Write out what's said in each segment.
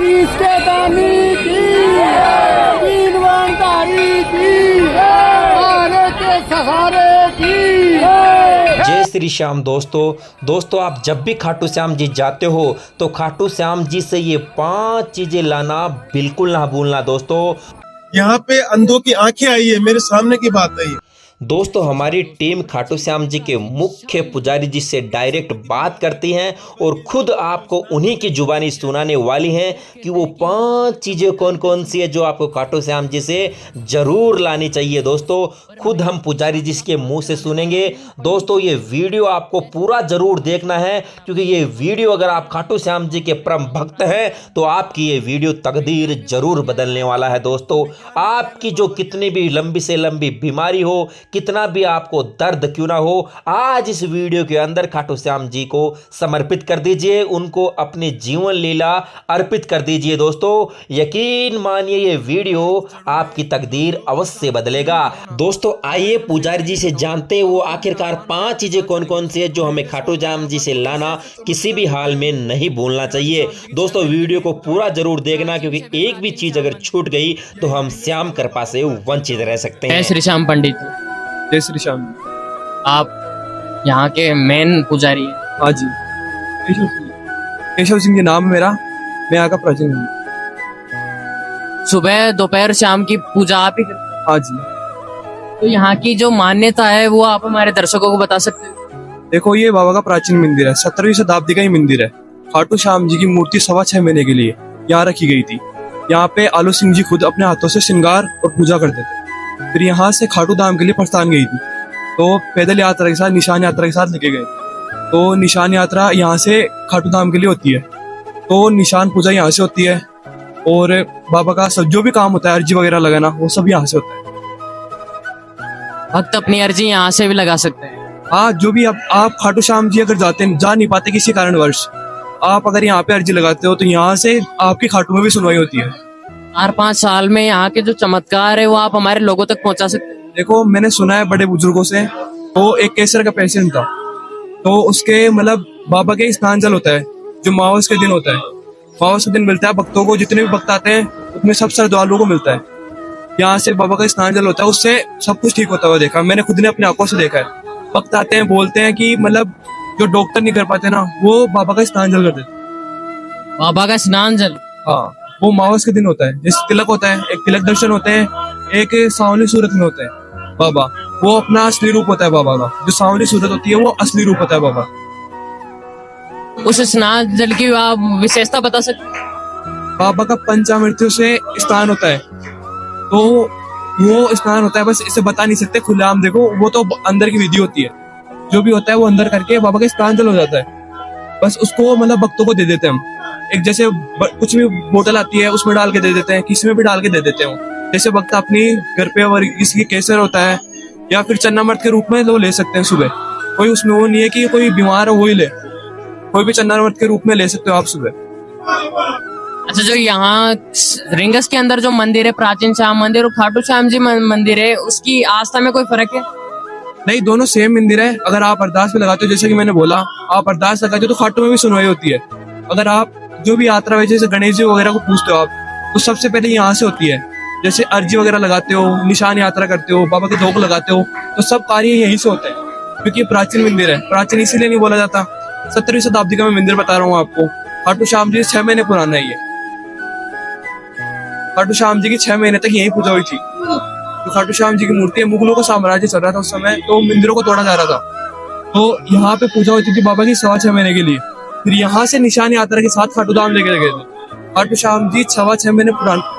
इसके दानी की तीन वंदारी की आरे के सहारे की। जय श्री श्याम दोस्तों आप जब भी खाटू श्याम जी जाते हो तो खाटू श्याम जी से ये 5 चीजें लाना बिल्कुल ना भूलना दोस्तों। यहाँ पे अंधों की आंखें आई है, मेरे सामने की बात है ये। दोस्तों हमारी टीम खाटू श्याम जी के मुख्य पुजारी जी से डायरेक्ट बात करती हैं और खुद आपको उन्हीं की जुबानी सुनाने वाली हैं कि वो 5 चीज़ें कौन कौन सी है जो आपको खाटू श्याम जी से ज़रूर लानी चाहिए। दोस्तों खुद हम पुजारी जी के मुंह से सुनेंगे। दोस्तों ये वीडियो आपको पूरा ज़रूर देखना है क्योंकि ये वीडियो अगर आप खाटू श्याम जी के परम भक्त हैं तो आपकी ये वीडियो तकदीर ज़रूर बदलने वाला है। दोस्तों आपकी जो कितनी भी लंबी से लंबी बीमारी हो, कितना भी आपको दर्द क्यों ना हो, आज इस वीडियो के अंदर खाटू श्याम जी को समर्पित कर दीजिए, उनको अपनी जीवन लीला अर्पित कर दीजिए। दोस्तों यकीन मानिए ये वीडियो आपकी तकदीर अवश्य बदलेगा। दोस्तों आइए पुजारी जी से जानते हैं वो आखिरकार 5 चीजें कौन कौन सी है जो हमें खाटू श्याम जी से लाना किसी भी हाल में नहीं भूलना चाहिए। दोस्तों वीडियो को पूरा जरूर देखना क्योंकि एक भी चीज अगर छूट गई तो हम श्याम कृपा से वंचित रह सकते हैं। जय श्री श्याम पंडित। जय श्री श्याम। आप यहाँ के मेन पुजारी हैं? हाँ जी, केशव सिंह के नाम है मेरा, मैं यहाँ का प्राचीन हूँ। सुबह दोपहर शाम की पूजा आप ही करते हैं? हाँ जी। तो यहाँ की जो मान्यता है वो आप हमारे दर्शकों को बता सकते हैं? देखो ये बाबा का प्राचीन मंदिर है, 17वीं शताब्दी का ही मंदिर है। खाटू श्याम जी की मूर्ति 6.25 महीने के लिए यहाँ रखी गई थी। यहाँ पे आलू सिंह जी खुद अपने हाथों से श्रृंगार और पूजा करते थे। फिर यहाँ से खाटू धाम के लिए प्रस्थान गई थी, तो पैदल यात्रा के साथ निशान यात्रा के साथ लेके गए। तो निशान यात्रा यहाँ से खाटू धाम के लिए होती है, तो निशान पूजा यहाँ से होती है और बाबा का सब जो भी काम होता है अर्जी वगैरह लगाना वो सब यहाँ से होता है। भक्त अपनी अर्जी यहाँ से भी लगा सकते हैं? हाँ, जो भी आप खाटू श्याम जी अगर जा नहीं पाते किसी कारणवश, आप अगर यहाँ पे अर्जी लगाते हो तो यहाँ से आपकी खाटू में भी सुनवाई होती है। 4-5 साल में यहाँ के जो चमत्कार है वो आप हमारे लोगों तक पहुँचा सकते हैं? देखो मैंने सुना है बड़े बुजुर्गों से, तो एक केसर का पेशेंट था, तो उसके मतलब बाबा के स्नान जल होता है जो मावस के दिन होता है, मावस के दिन मिलता है भक्तों को, जितने भी भक्त आते हैं उसमें सब श्रद्धालुओं को मिलता है। यहाँ से बाबा का स्नान जल होता है, उससे सब कुछ ठीक होता हुआ देखा मैंने, खुद ने अपनी आंखों से देखा है। भक्त आते हैं बोलते हैं कि मतलब जो डॉक्टर नहीं कर पाते ना वो बाबा का स्नान जल कर देते। बाबा का स्नान जल? हाँ, वो मावस के दिन होता है। जैसे तिलक होता है, एक तिलक दर्शन होते हैं, एक सांवली सूरत में होता है बाबा, वो अपना असली रूप होता है बाबा का। जो सांवली सूरत होती है वो असली रूप होता है बाबा। उस स्नान जल की आप विशेषता बता सकते हैं? बाबा का पंचामृत्यों से स्नान होता है, तो वो स्नान होता है, बस इसे बता नहीं सकते खुलेआम। देखो वो तो अंदर की विधि होती है, जो भी होता है वो अंदर करके बाबा का स्नान जल हो जाता है। बस उसको मतलब भक्तों को दे देते हैं हम, एक जैसे कुछ भी बोतल आती है उसमें डाल के दे देते हैं, किसी में भी डाल के दे देते हैं। जैसे भक्त अपनी घर पे और इसकी केसर होता है या फिर चन्नामृत के रूप में तो ले सकते हैं सुबह। कोई उसमें वो नहीं है कि कोई बीमार हो वही ले, कोई भी चन्नामृत के रूप में ले सकते हो आप सुबह। अच्छा, जो यहाँ रिंगस के अंदर जो मंदिर है प्राचीन श्याम मंदिर और खाटू श्याम जी मंदिर है, उसकी आस्था में कोई फर्क है? नहीं, दोनों सेम मंदिर है। अगर आप अरदास में लगाते हो, जैसे कि मैंने बोला, आप अरदास लगाते हो तो खाटू में भी सुनवाई होती है। अगर आप जो भी यात्रा है जैसे गणेश जी वगैरह को पूछते हो आप, तो सबसे पहले यहाँ से होती है। जैसे अर्जी वगैरह लगाते हो, निशान यात्रा करते हो, बाबा के धोख लगाते हो, तो सब कार्य यहीं से होते हैं क्योंकि प्राचीन मंदिर है। प्राचीन इसीलिए नहीं बोला जाता, 17वीं शताब्दी का मैं मंदिर बता रहा हूँ आपको। खाटू श्याम जी 6 महीने पुराना है ये। खाटू श्याम जी की 6 महीने तक यही पूजा हुई थी। तो खाटू श्याम जी की मूर्ति है, मुगलों का साम्राज्य चल रहा था उस समय, तो मंदिरों को तोड़ा जा रहा था, तो यहाँ पे पूजा होती थी बाबा की 6.25 महीने के लिए। फिर यहाँ से निशान यात्रा के साथ खाटू धाम लेके गए थे। खाटू श्याम जी 6.25 महीने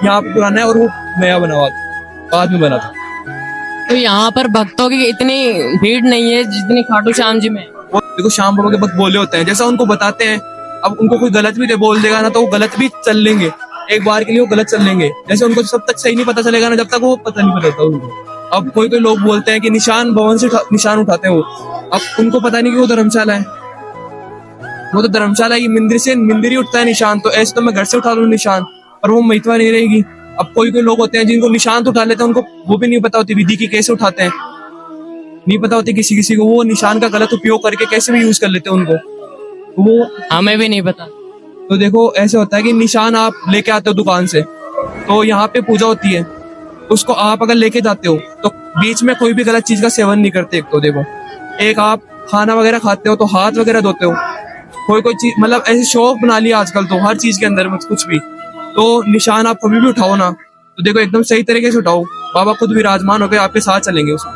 यहाँ पे पुराना है और वो नया बना हुआ था, बाद में बना था। तो यहाँ पर भक्तों की इतनी भीड़ नहीं है जितनी खाटू श्याम जी में? देखो श्याम बाबा के भक्त बोले होते हैं, जैसा उनको बताते हैं। अब उनको कोई गलत भी बोल देगा ना तो वो गलत भी चल लेंगे, एक बार के लिए वो गलत चल लेंगे। जैसे उनको जब तक सही नहीं पता चलेगा ना, जब तक वो पता नहीं पता उनको। अब कोई कोई लोग बोलते हैं कि निशान भवन से निशान उठाते हैं वो, अब उनको पता नहीं कि वो धर्मशाला है, वो तो धर्मशाला ही मंदिर से मंदिर ही उठता है निशान। तो ऐसे तो मैं घर से उठा लूँ निशान, पर वो महित्वा नहीं रहेगी। अब कोई कोई लोग होते हैं जिनको निशान तो उठा लेते हैं, उनको वो भी नहीं पता होती विधि की कैसे उठाते हैं, नहीं पता होती किसी किसी को, वो निशान का गलत उपयोग करके कैसे भी यूज कर लेते हैं उनको, वो हमें भी नहीं पता। तो देखो ऐसे होता है कि निशान आप लेके आते हो दुकान से, तो यहाँ पे पूजा होती है, उसको आप अगर लेके जाते हो तो बीच में कोई भी गलत चीज का सेवन नहीं करते। एक तो देखो, एक आप खाना वगैरह खाते हो तो हाथ वगैरह धोते हो, कोई चीज मतलब ऐसे शौक बना लिया आजकल तो हर चीज के अंदर में कुछ भी। तो निशान आप कभी भी उठाओ ना तो देखो एकदम सही तरीके से उठाओ, बाबा खुद विराजमान होकर आपके साथ चलेंगे उसमें।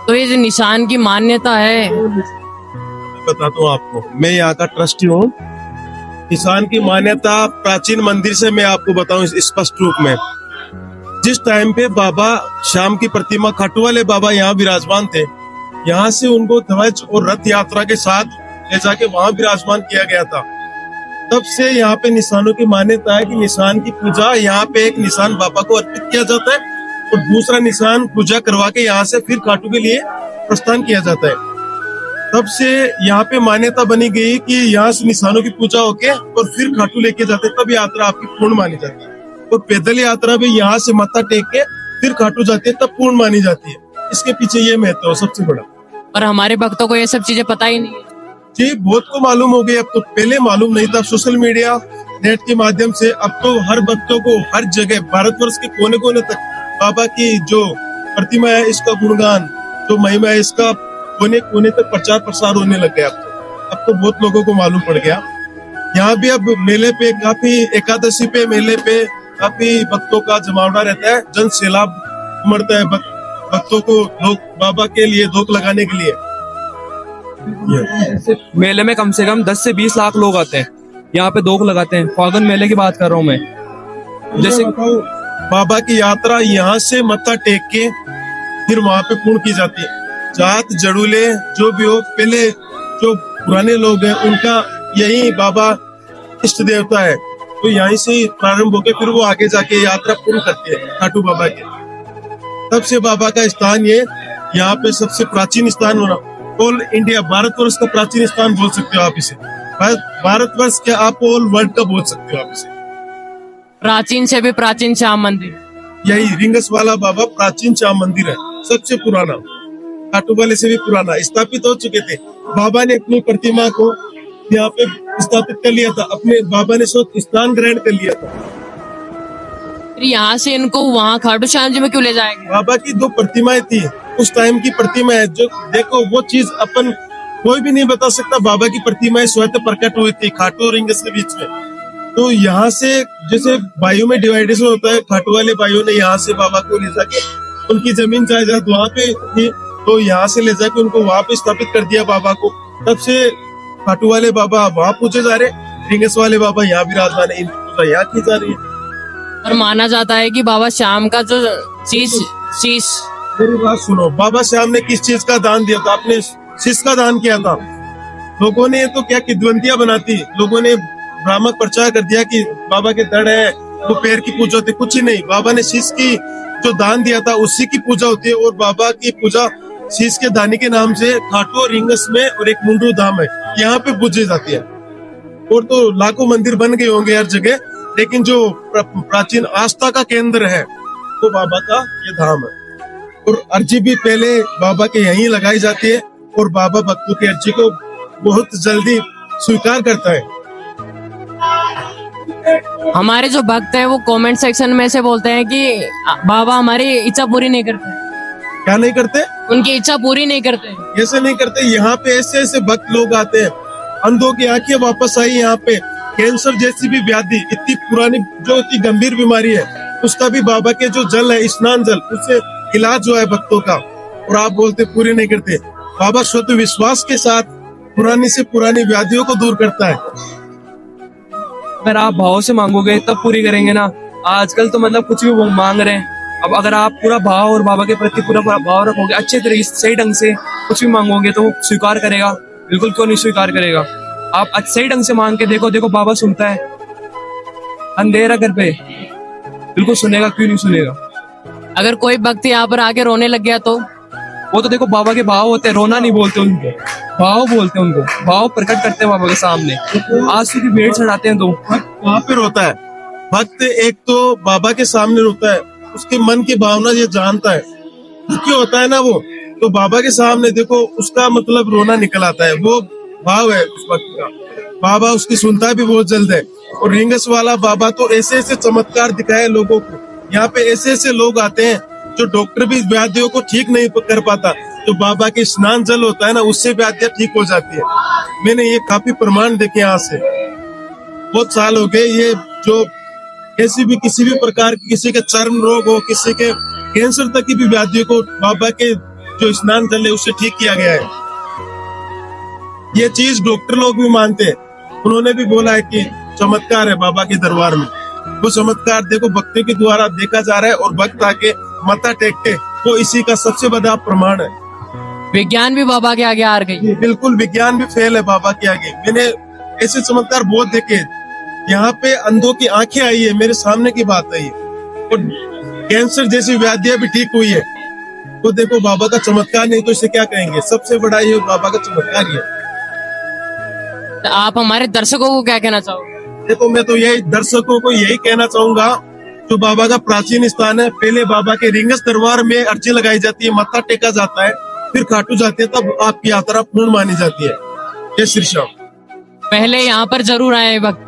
तो ये जो निशान की मान्यता है, बताता हूँ आपको, मैं यहाँ का ट्रस्टी हूँ। निशान की मान्यता प्राचीन मंदिर से मैं आपको बताऊं स्पष्ट रूप में। जिस टाइम पे बाबा श्याम की प्रतिमा खाटू वाले बाबा यहाँ विराजमान थे, यहाँ से उनको ध्वज और रथ यात्रा के साथ ले जाके वहां विराजमान किया गया था। तब से यहाँ पे निशानों की मान्यता है कि निशान की पूजा यहाँ पे एक निशान बाबा को अर्पित किया जाता है और दूसरा निशान पूजा करवा के यहाँ से फिर खाटू के लिए प्रस्थान किया जाता है। तब से यहाँ पे मान्यता बनी गई कि यहाँ से निशानों की पूजा होके और फिर खाटू लेके जाते, तब यात्रा आपकी पूर्ण मानी जाती है। और पैदल यात्रा भी यहाँ से मत्था टेक के फिर खाटू जाती है, तब पूर्ण मानी जाती है। इसके पीछे ये महत्व है सबसे बड़ा। और हमारे भक्तों को ये सब चीजें पता ही नहीं है। जी बहुत को मालूम हो गई, अब तो पहले मालूम नहीं था। सोशल मीडिया नेट के माध्यम से अब तो हर भक्तों को हर जगह भारतवर्ष के कोने कोने तक बाबा की जो प्रतिमा है, इसका गुणगान, जो महिमा है, इसका कोने कोने तक प्रचार प्रसार होने लग गया। अब तो बहुत लोगों को मालूम पड़ गया। यहाँ भी अब मेले पे काफी, एकादशी पे मेले पे काफी भक्तों का जमावड़ा रहता है, जन सैलाब उमड़ता है भक्तों को बाबा के लिए धोख लगाने के लिए। मेले में कम से कम 10 से 20 लाख लोग आते हैं, यहाँ पे धोख लगाते हैं। फागुन मेले की बात कर रहा हूँ मैं। जैसे बाबा की यात्रा यहाँ से मत्था टेक के फिर वहां पे पूर्ण की जाती है। जात जड़ूले जो भी हो, पहले जो पुराने लोग हैं उनका यही बाबा इष्ट देवता है, तो यहीं से प्रारंभ होकर फिर वो आगे जाके यात्रा पूर्ण करते हैं खाटू बाबा के। तब से बाबा का स्थान ये यहाँ पे सबसे प्राचीन स्थान होना, ऑल इंडिया भारतवर्ष का प्राचीन स्थान बोल सकते हो आप इसे। भारतवर्ष के आप ऑल वर्ल्ड का बोल सकते हो आप इसे। प्राचीन से भी प्राचीन श्याम मंदिर, यही रिंगस वाला बाबा प्राचीन श्याम मंदिर है, सबसे पुराना, खाटू वाले से भी पुराना स्थापित हो चुके थे। बाबा ने अपनी प्रतिमा को यहाँ पे स्थापित कर लिया था, अपने बाबा ने स्वतः स्थान ग्रहण कर लिया था। फिर यहाँ से इनको वहाँ खाटू श्याम जी में क्यों ले जाएंगे? बाबा की 2 प्रतिमाएं थी उस टाइम की प्रतिमा है, जो देखो वो चीज अपन कोई भी नहीं बता सकता। बाबा की प्रतिमाएं स्वतः प्रकट हुई थी खाटू और रिंगस के बीच में। तो यहाँ से जैसे भाइयों में डिवाइडेशन होता है, खाटू वाले भाइयों ने यहाँ से बाबा को ले जाके, उनकी जमीन जायदाद वहाँ पे थी, तो यहाँ से ले जाके उनको वहाँ पे स्थापित कर दिया बाबा को। तब से खाटू वाले बाबा वहाँ पूछे जा रहे, रिंगस वाले बाबा यहाँ विराजमान है, इनकी पूजा यहाँ की जा रही है। और माना जाता है कि बाबा श्याम का जो शीश मेरी बात सुनो, बाबा श्याम ने किस चीज का दान दिया था? अपने शीश का दान किया था। लोगों ने तो क्या किद्वंतियां बनाती, लोगों ने भ्रामक प्रचार कर दिया कि बाबा के धड़ है, वो पैर की पूजा होती, कुछ ही नहीं। बाबा ने शीश की जो दान दिया था उसी की पूजा होती है, और बाबा की पूजा शीश के दानी के नाम से खाटू और रिंगस में और एक मुंडू धाम है, यहाँ पे पूजी जाती है। और तो लाखों मंदिर बन गए होंगे हर जगह, लेकिन जो प्राचीन आस्था का केंद्र है वो बाबा का ये धाम है। और अर्जी भी पहले बाबा के यहीं लगाई जाती है, और बाबा भक्तों की अर्जी को बहुत जल्दी स्वीकार करता है। हमारे जो भक्त है वो कमेंट सेक्शन में से बोलते हैं कि बाबा हमारी इच्छा पूरी नहीं करते। क्या नहीं करते? उनकी इच्छा पूरी नहीं करते। ऐसे नहीं करते। यहाँ पे ऐसे ऐसे भक्त लोग आते हैं, अंधों की आंखें वापस आई। यहाँ पे कैंसर जैसी भी व्याधि, इतनी पुरानी जो इतनी गंभीर बीमारी है, उसका भी बाबा के जो जल है, स्नान जल, उससे इलाज जो है भक्तों का, और आप बोलते पूरी नहीं करते। बाबा स्वतः विश्वास के साथ पुरानी से पुरानी व्याधियों को दूर करता है। अगर आप भाव से मांगोगे तब पूरी करेंगे ना। आजकल तो मतलब कुछ भी वो मांग रहे हैं। अब अगर आप पूरा भाव और बाबा के प्रति पूरा भाव रखोगे, अच्छे तरीके से सही ढंग से कुछ भी मांगोगे तो वो स्वीकार करेगा। बिल्कुल क्यों नहीं स्वीकार करेगा। आप सही ढंग से मांग के देखो, देखो बाबा सुनता है। अंधेरा घर पे बिल्कुल सुनेगा, क्यों नहीं सुनेगा। अगर कोई भक्त यहाँ पर आके रोने लग गया तो वो तो देखो बाबा के भाव होते हैं, रोना नहीं बोलते उनको, भाव बोलते हैं उनको, भाव प्रकट करते हैं बाबा के सामने। आंसू की भेंट चढ़ाते हैं तो वहाँ पे रोता है भक्त। एक तो बाबा के सामने रोता है, उसके मन की भावना ये जानता है, दुखी होता है ना वो, तो बाबा के सामने देखो उसका मतलब रोना निकल आता है, वो भाव है उस भक्त का। बाबा उसकी सुनता भी बहुत जल्द है। और रिंगस वाला बाबा तो ऐसे ऐसे चमत्कार दिखाए लोगों को। यहाँ पे ऐसे ऐसे लोग आते हैं जो डॉक्टर भी व्याधियों को ठीक नहीं कर पाता, तो बाबा के स्नान जल होता है ना, उससे व्याधियां ठीक हो जाती है। मैंने ये काफी प्रमाण देखे यहाँ से, बहुत साल हो गए। ये जो ऐसी भी किसी भी प्रकार की, किसी के चर्म रोग हो, किसी के कैंसर तक की भी व्याधियों को बाबा के जो स्नान जल है उससे ठीक किया गया है। ये चीज डॉक्टर लोग भी मानते हैं, उन्होंने भी बोला है कि चमत्कार है बाबा के दरबार में। वो चमत्कार देखो भक्तों के द्वारा देखा जा रहा है और भक्त आके माथा टेकते, वो इसी का सबसे बड़ा प्रमाण है। विज्ञान भी बाबा के आगे हार गई। बिल्कुल विज्ञान भी फेल है बाबा के आगे। मैंने ऐसे चमत्कार बहुत देखे। यहाँ पे अंधों की आंखें आई है, मेरे सामने की बात है ये। और कैंसर जैसी व्याधियां भी ठीक हुई है। तो देखो बाबा का चमत्कार, नहीं तो इसे क्या कहेंगे, सबसे बड़ा ये बाबा का चमत्कार ही है। तो आप हमारे दर्शकों को क्या कहना चाहोगे? देखो मैं तो यही दर्शकों को यही कहना चाहूंगा, जो बाबा का प्राचीन स्थान है, पहले बाबा के रिंगस दरबार में अर्जी लगाई जाती है, मत्था टेका जाता है, फिर खाटू जाते हैं, तब आपकी यात्रा पूर्ण मानी जाती है। जय श्री श्याम। पहले यहाँ पर जरूर आए भक्त।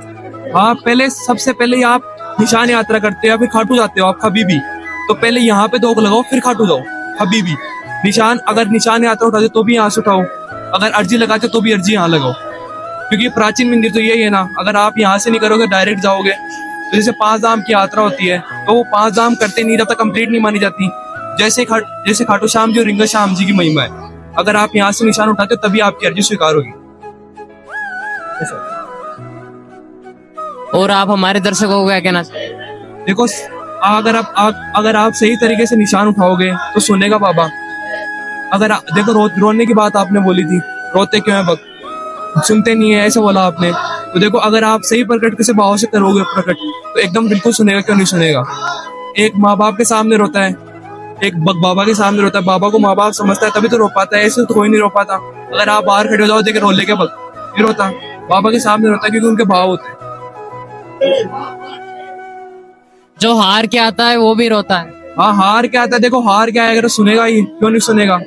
हाँ, पहले सबसे पहले आप निशान यात्रा करते हो या फिर खाटू जाते हो आप कभी भी, तो पहले यहाँ पे दो लगाओ फिर खाटू जाओ कभी भी। निशान, अगर निशान यात्रा उठाते तो भी यहाँ से उठाओ, अगर अर्जी लगाते तो भी अर्जी यहाँ लगाओ, क्योंकि प्राचीन मंदिर तो यही है ना। अगर आप यहाँ से नहीं करोगे डायरेक्ट जाओगे, तो जैसे 5 धाम की यात्रा होती है, तो वो 5 धाम करते नहीं जब तक कंप्लीट नहीं मानी जाती। जैसे खाटू श्याम जी और रिंगस श्याम जी की महिमा है, अगर आप यहाँ से निशान उठाते हो तभी आपकी अर्जी स्वीकार होगी। और आप हमारे दर्शकों को क्या कहना चाहिए? देखो, अगर आप सही तरीके से निशान उठाओगे तो सुनेगा बाबा। अगर देखो रोने की बात आपने बोली थी, रोते क्यों है भक्त, सुनते नहीं है ऐसे बोला आपने। तो देखो, अगर आप सही प्रकट किसी भाव से करोगे प्रकट, तो एकदम बिल्कुल सुनेगा, क्यों नहीं सुनेगा। एक माँ बाप के सामने रोता है, एक बाबा के सामने रोता है, बाबा को माँ बाप समझता है तभी तो रो पाता है, ऐसे तो कोई नहीं रो पाता। अगर आप बाहर खड़े हो जाओ देखे रोले के भक्त नहीं रोता, बाबा के सामने रोता है क्योंकि उनके भाव होते हैं। जो हार के आता है वो भी रोता है। हाँ, हार क्या आता है, देखो हार क्या है, अगर सुनेगा ही, क्यों नहीं सुनेगा।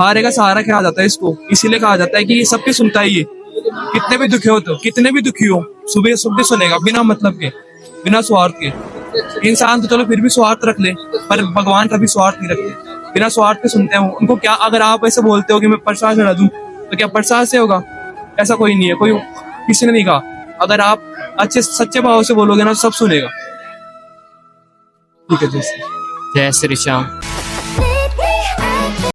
हारे का सहारा कहा जाता है इसको, इसीलिए कहा जाता है कि ये सबके सुनता है। ये कितने भी दुखी हो, तो कितने भी दुखी हो, सुबह सुबह सुनेगा, बिना मतलब के, बिना स्वार्थ के। इंसान तो चलो फिर भी स्वार्थ रख ले, पर भगवान कभी स्वार्थ नहीं रखते, बिना स्वार्थ के सुनते हैं उनको। क्या अगर आप ऐसे बोलते हो कि मैं प्रसाद चढ़ा दूं, तो क्या प्रसाद से होगा? ऐसा कोई नहीं है, कोई किसी ने नहीं कहा। अगर आप अच्छे सच्चे भाव से बोलोगे ना, सब सुनेगा। ठीक है, जय श्री जय श्री श्याम।